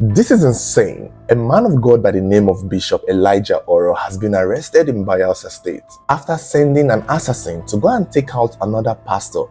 This is insane. A man of God by the name of Bishop Elijah Oro has been arrested in Bayelsa State after sending an assassin to go and take out another pastor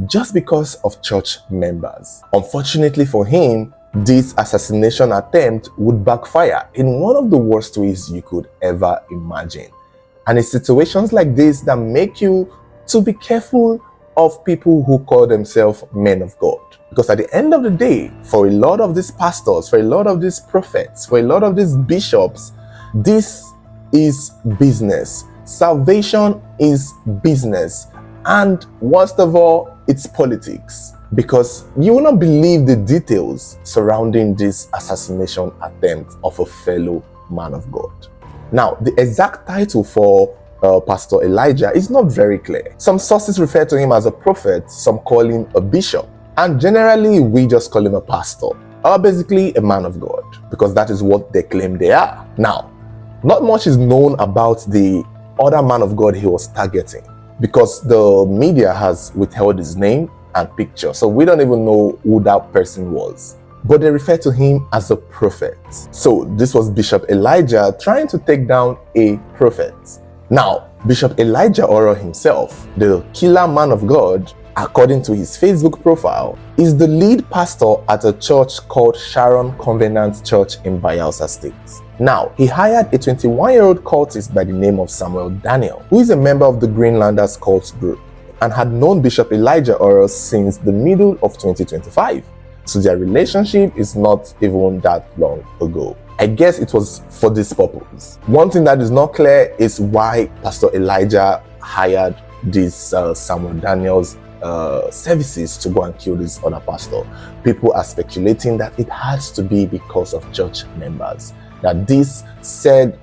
just because of church members. Unfortunately for him, this assassination attempt would backfire in one of the worst ways you could ever imagine. And it's situations like this that make you to be careful of people who call themselves men of God. Because at the end of the day, for a lot of these pastors, for a lot of these prophets, for a lot of these bishops, this is business. Salvation is business. And worst of all, it's politics. Because you will not believe the details surrounding this assassination attempt of a fellow man of God. Now, the exact title for Pastor Elijah is not very clear. Some sources refer to him as a prophet, some call him a bishop. And generally, we just call him a pastor, or basically a man of God, because that is what they claim they are. Now, not much is known about the other man of God he was targeting, because the media has withheld his name and picture, so we don't even know who that person was. But they refer to him as a prophet. So this was Bishop Elijah trying to take down a prophet. Now, Bishop Elijah Oro himself, the killer man of God, according to his Facebook profile, is the lead pastor at a church called Sharon Covenant Church in Bayelsa State. Now, he hired a 21-year-old cultist by the name of Samuel Daniel, who is a member of the Greenlanders cult group, and had known Bishop Elijah Oro since the middle of 2025. So their relationship is not even that long ago. I guess it was for this purpose. One thing that is not clear is why Pastor Elijah hired this Samuel Daniel's services to go and kill this other pastor. People are speculating that it has to be because of church members, that this said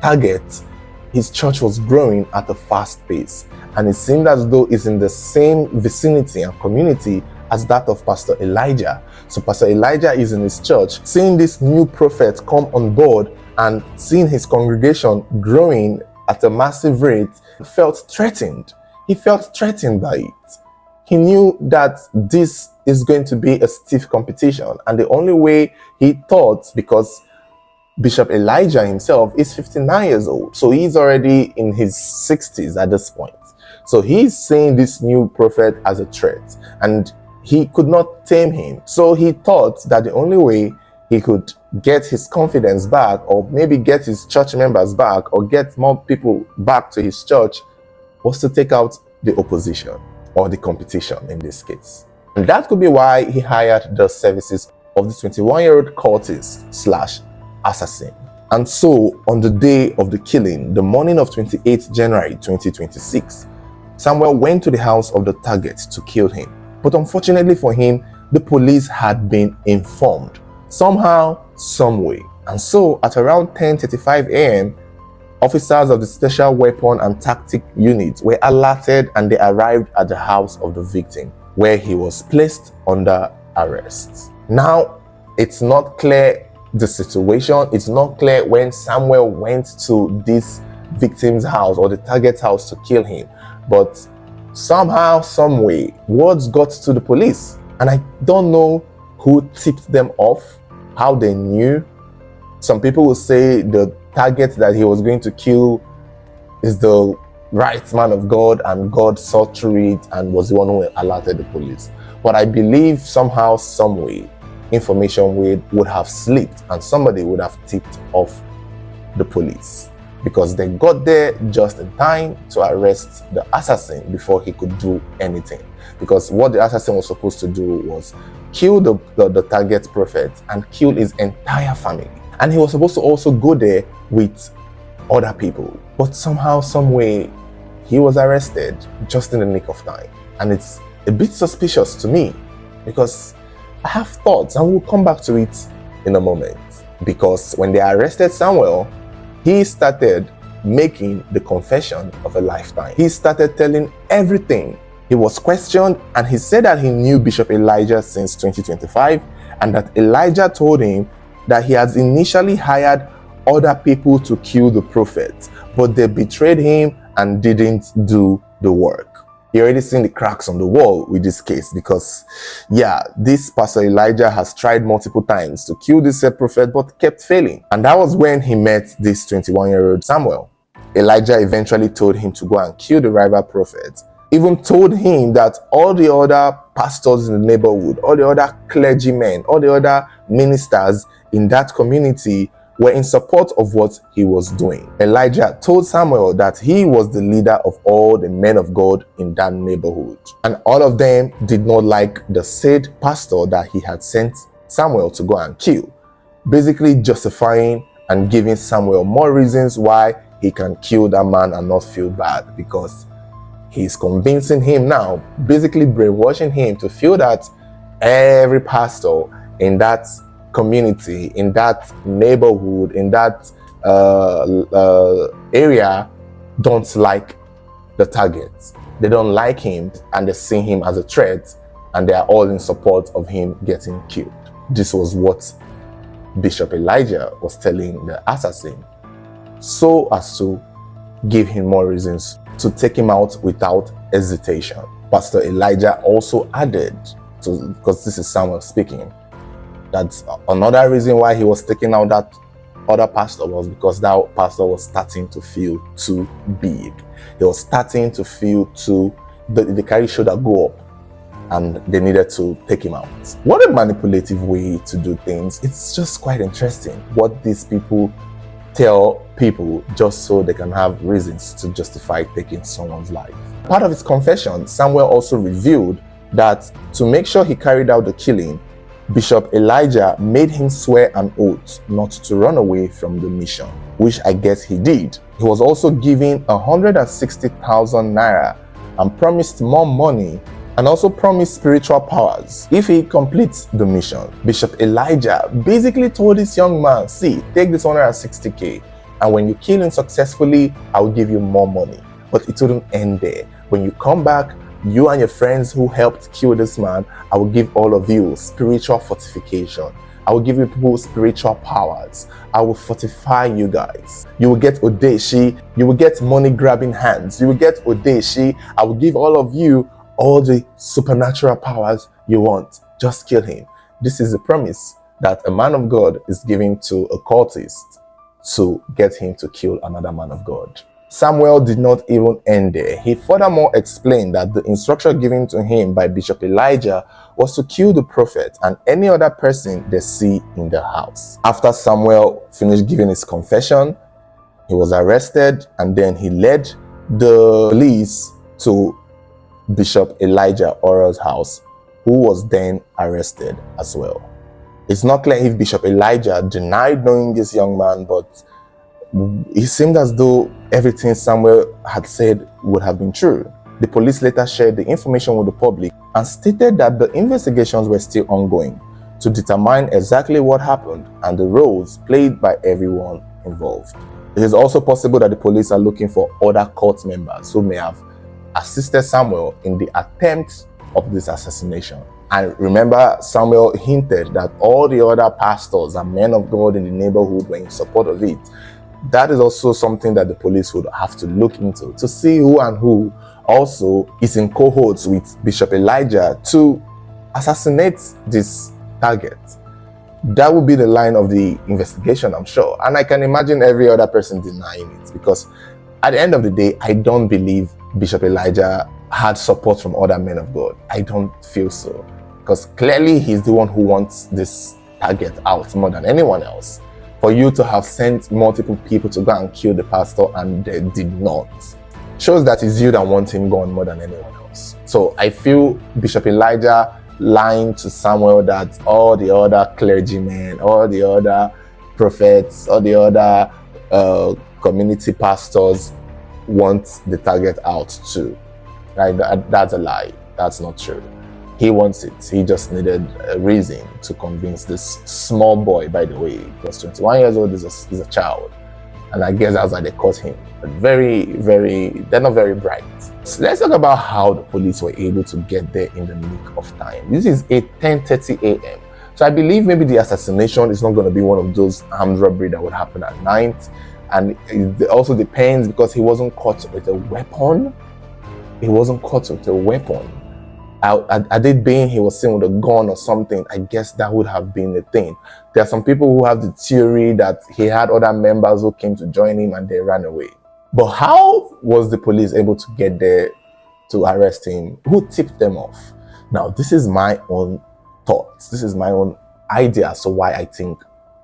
target, his church was growing at a fast pace, and it seemed as though it's in the same vicinity and community as that of Pastor Elijah. So Pastor Elijah is in his church, seeing this new prophet come on board and seeing his congregation growing at a massive rate, felt threatened. He felt threatened by it. He knew that this is going to be a stiff competition, and the only way he thought, because Bishop Elijah himself is 59 years old, so he's already in his 60s at this point. So he's seeing this new prophet as a threat, and he could not tame him. So he thought that the only way he could get his confidence back, or maybe get his church members back, or get more people back to his church, was to take out the opposition, or the competition in this case. And that could be why he hired the services of the 21-year-old cultist / assassin. And so, on the day of the killing, the morning of 28th January 2026, Samuel went to the house of the target to kill him. But unfortunately for him, the police had been informed, somehow, some way. And so, at around 10:35 a.m., officers of the Special Weapon and Tactic Unit were alerted, and they arrived at the house of the victim, where he was placed under arrest. Now, it's not clear the situation. It's not clear when Samuel went to this victim's house or the target's house to kill him. But somehow, some way, words got to the police. And I don't know who tipped them off, how they knew. Some people will say the target that he was going to kill is the right man of God, and God saw through it and was the one who alerted the police. But I believe somehow, some way, information would have slipped, and somebody would have tipped off the police, because they got there just in time to arrest the assassin before he could do anything. Because what the assassin was supposed to do was kill the target prophet and kill his entire family. And he was supposed to also go there with other people. But somehow, some way, he was arrested just in the nick of time. And it's a bit suspicious to me, because I have thoughts, and we'll come back to it in a moment. Because when they arrested Samuel, he started making the confession of a lifetime. He started telling everything. He was questioned, and he said that he knew Bishop Elijah since 2025, and that Elijah told him that he has initially hired other people to kill the prophet, but they betrayed him and didn't do the work. He already seen the cracks on the wall with this case because, yeah, this Pastor Elijah has tried multiple times to kill this said prophet but kept failing. And that was when he met this 21-year-old Samuel. Elijah eventually told him to go and kill the rival prophet. Even told him that all the other pastors in the neighborhood, all the other clergymen, all the other ministers in that community were in support of what he was doing. Elijah told Samuel that he was the leader of all the men of God in that neighborhood. And all of them did not like the said pastor that he had sent Samuel to go and kill, basically justifying and giving Samuel more reasons why he can kill that man and not feel bad, because he's convincing him now, basically brainwashing him to feel that every pastor in that community, in that neighborhood, in that area don't like the target. They don't like him and they see him as a threat, and they are all in support of him getting killed. This was what Bishop Elijah was telling the assassin, so as to give him more reasons to take him out without hesitation. Pastor Elijah also added, because this is Samuel speaking, that another reason why he was taking out that other pastor was because that pastor was starting to feel too big. He was starting to feel the carry shoulder go up, and they needed to take him out. What a manipulative way to do things. It's just quite interesting what these people tell people just so they can have reasons to justify taking someone's life. Part of his confession, Samuel also revealed that to make sure he carried out the killing, Bishop Elijah made him swear an oath not to run away from the mission, which I guess he did. He was also given 160,000 naira and promised more money, and also promised spiritual powers if he completes the mission. Bishop Elijah basically told this young man, see, take this 160k, and when you kill him successfully, I will give you more money. But it wouldn't end there. When you come back, you and your friends who helped kill this man, I will give all of you spiritual fortification. I will give you people spiritual powers. I will fortify you guys. You will get Odeshi. You will get money grabbing hands. You will get Odeshi. I will give all of you all the supernatural powers you want. Just kill him. This is a promise that a man of God is giving to a cultist to get him to kill another man of God. Samuel did not even end there. He furthermore explained that the instruction given to him by Bishop Elijah was to kill the prophet and any other person they see in the house. After Samuel finished giving his confession, he was arrested, and then he led the police to Bishop Elijah Orrell's house, who was then arrested as well. It's not clear if Bishop Elijah denied knowing this young man, but it seemed as though everything Samuel had said would have been true. The police later shared the information with the public and stated that the investigations were still ongoing to determine exactly what happened and the roles played by everyone involved. It is also possible that the police are looking for other cult members who may have assisted Samuel in the attempt of this assassination. And remember, Samuel hinted that all the other pastors and men of God in the neighborhood were in support of it. That is also something that the police would have to look into to see who and who also is in cohorts with Bishop Elijah to assassinate this target. That would be the line of the investigation, I'm sure. And I can imagine every other person denying it, because at the end of the day, I don't believe Bishop Elijah had support from other men of God. I don't feel so, because clearly he's the one who wants this target out more than anyone else. For you to have sent multiple people to go and kill the pastor and they did not, shows that it's you that want him gone more than anyone else. So I feel Bishop Elijah lying to Samuel that all the other clergymen, all the other prophets, all the other community pastors want the target out too. Right? That's a lie. That's not true. He wants it. He just needed a reason to convince this small boy, by the way, because 21 years old is a child. And I guess that's why they caught him. But they're not very bright. So let's talk about how the police were able to get there in the nick of time. This is 10:30 a.m. So I believe maybe the assassination is not going to be one of those armed robbery that would happen at night. And it also depends, because he wasn't caught with a weapon. he wasn't caught with a weapon. Had it been he was seen with a gun or something, I guess that would have been the thing. There are some people who have the theory that he had other members who came to join him and they ran away. But how was the police able to get there to arrest him? Who tipped them off? Now, this is my own thoughts. This is my own idea as to why I think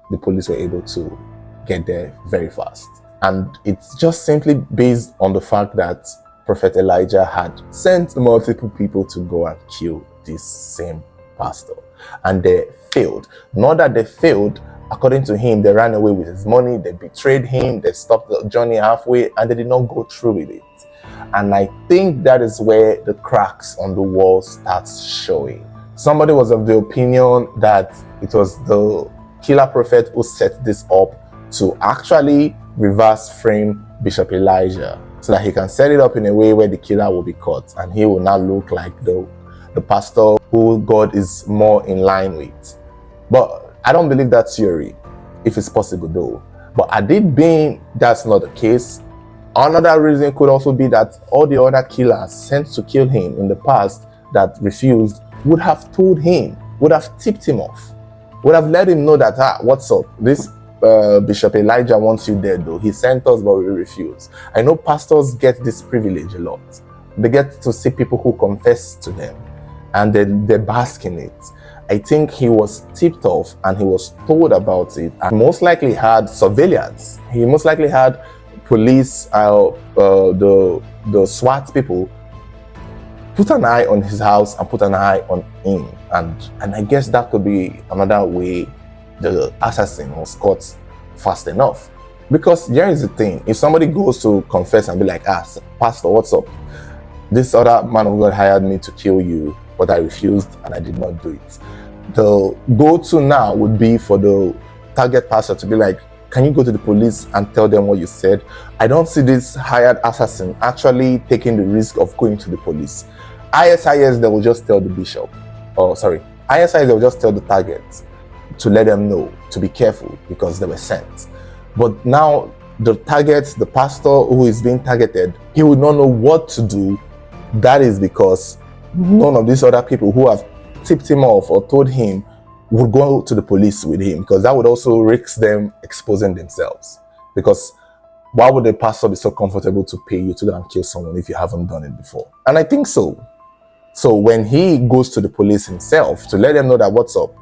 the police were able to get there very fast. And it's just simply based on the fact that Prophet Elijah had sent multiple people to go and kill this same pastor. And they failed. Not that they failed, according to him, they ran away with his money, they betrayed him, they stopped the journey halfway, and they did not go through with it. And I think that is where the cracks on the wall starts showing. Somebody was of the opinion that it was the killer prophet who set this up to actually reverse frame Bishop Elijah, so that he can set it up in a way where the killer will be caught and he will now look like the pastor who God is more in line with. But I don't believe that theory, if it's possible though. But had it been that's not the case, another reason could also be that all the other killers sent to kill him in the past that refused would have told him, would have tipped him off, would have let him know that, what's up, this Bishop Elijah wants you dead though. He sent us but we refuse. I know pastors get this privilege a lot. They get to see people who confess to them and they bask in it. I think he was tipped off and he was told about it, and most likely had surveillance. He most likely had police, the SWAT people put an eye on his house and put an eye on him. And I guess that could be another way the assassin was caught fast enough. Because here is the thing, if somebody goes to confess and be like, pastor, what's up? This other man of God hired me to kill you, but I refused and I did not do it. The go-to now would be for the target pastor to be like, can you go to the police and tell them what you said? I don't see this hired assassin actually taking the risk of going to the police. ISIS, they will just tell the bishop. ISIS, they will just tell the target to let them know to be careful because they were sent. But now the target, the pastor who is being targeted, he would not know what to do. That is because none of these other people who have tipped him off or told him would go to the police with him, because that would also risk them exposing themselves. Because why would the pastor be so comfortable to pay you to go and kill someone if you haven't done it before? And I think so. So when he goes to the police himself to let them know that what's up,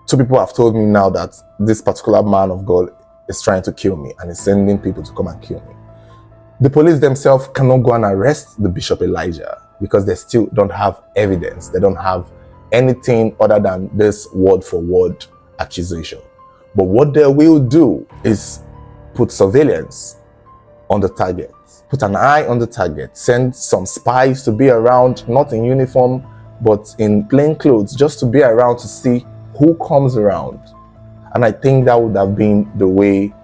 2 people have told me now that this particular man of God is trying to kill me and is sending people to come and kill me. The police themselves cannot go and arrest the Bishop Elijah because they still don't have evidence. They don't have anything other than this word for word accusation. But what they will do is put surveillance on the target, put an eye on the target, send some spies to be around, not in uniform, but in plain clothes, just to be around to see who comes around. And I think that would have been the way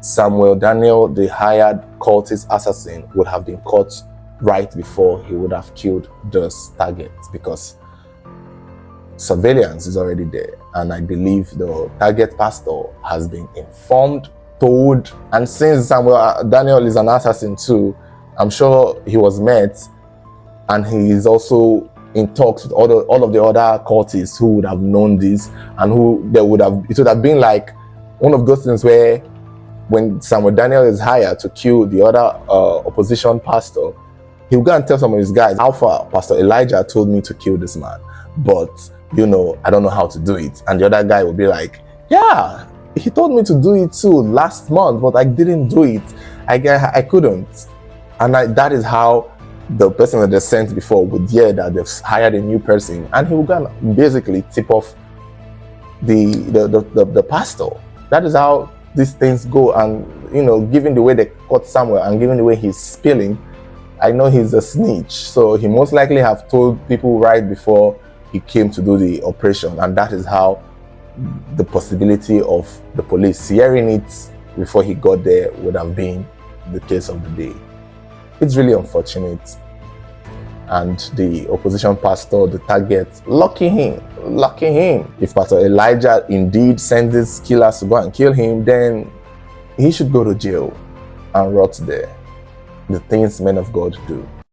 Samuel Daniel, the hired cultist assassin, would have been caught right before he would have killed those targets, because surveillance is already there. And I believe the target pastor has been informed, told, and since Samuel Daniel is an assassin too, I'm sure he was met, and he is also in talks with all of the other cultists who would have known this, and it would have been like one of those things where when Samuel Daniel is hired to kill the other opposition pastor, he'll go and tell some of his guys, Alpha, Pastor Elijah told me to kill this man, but I don't know how to do it. And the other guy will be like, yeah, he told me to do it too last month, but I didn't do it. I couldn't. And that is how the person that they sent before would hear that they've hired a new person, and he will go and basically tip off the pastor. That is how these things go. And given the way they caught Samuel and given the way he's spilling, I know he's a snitch, so he most likely have told people right before he came to do the operation, and that is how the possibility of the police hearing it before he got there would have been the case of the day. It's really unfortunate. And the opposition pastor, the target, lucky him. If Pastor Elijah indeed sends these killers to go and kill him, then he should go to jail and rot there. The things men of God do.